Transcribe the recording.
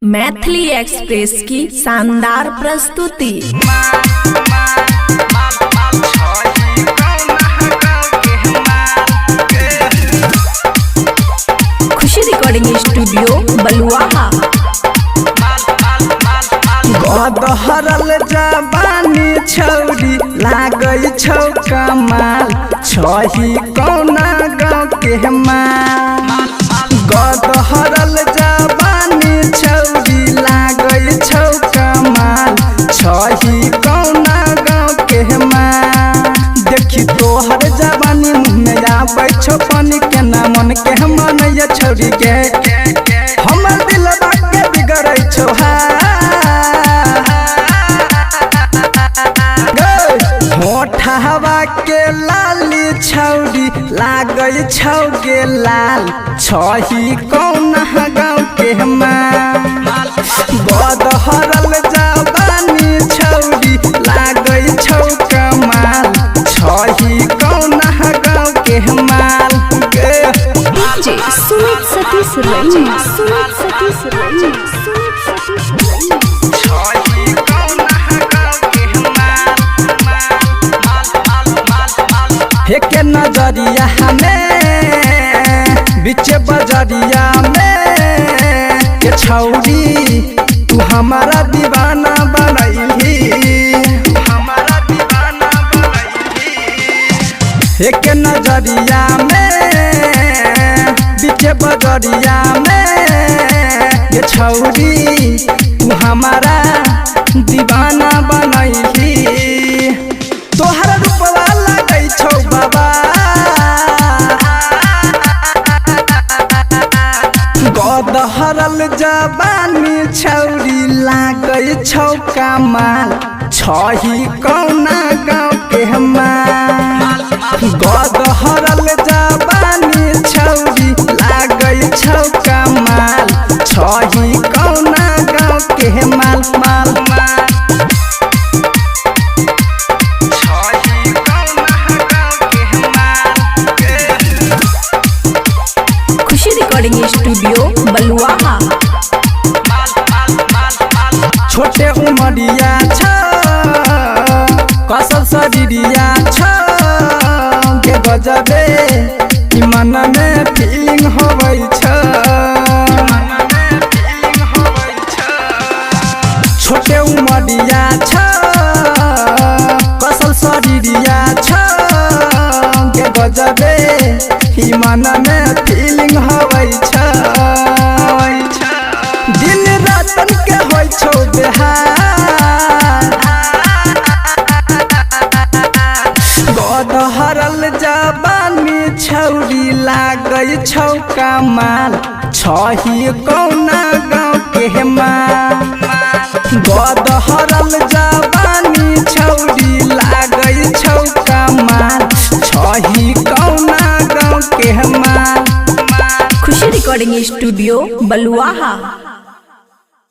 Maithili express की शानदार प्रस्तुति। खुशी रिकॉर्डिंग स्टूडियो बलुआहा। गदहरल जवानी छौरी लागई छौ कमाल छही कौना गाँव के माल। गदहरल जवानी छौरी लागई छौ कमाल छही कौना गाँव के माल। देखी तोहर जवानी मुँह में आबै छौ पानी के ना मन के मन ये छौरी के हमर दिलवा के बिगड़ै छौ हवा के लाली छौरी लागई छौ गे लाल छही कौना गाँव के माल। गदहरल जवानी छौरी लागई छौ कमाल छही कौना गाँव के माल। डीजे सुमित सतीश रैनी, सुमित सतीश रैनी, सुमित सतीश रैनी। एक नजरिया हमें बीच बजरिया में के छौरी तू हमारा दीवाना बनैली, हमारा दीवाना बनैली। एक नजरिया में बीच बजरिया में के छौरी तू हमारा दीवाना बनैली। तोहर रूपवा लगै छौ बाबा गदहरल जवानी छौरी लागै छौ कमाल छही कौना गाँव के माल। गदहरल जवानी छौरी लागै छौ कमाल छही कौना गाँव के माल माल माल। रिकॉर्डिंग स्टूडियो बलुआहा। छोटे उमरिया छ कसल शरीरिया छ के गजबे ई मन में फीलिंग होबै छ। छोटे उमरिया छ कसल शरीरिया छ के गजबे ई मन में फीलिंग होबै छ। दिन रातन के होइ छौ बेहाल गदहरल जवानी छौरी लागै छौ कमाल छही कौना गाँव के माल। गदहरल जवानी छौरी लागै छौ कमाल छही कौना गाँव के माल। खुशी रिकॉर्डिंग स्टूडियो बलुआहा।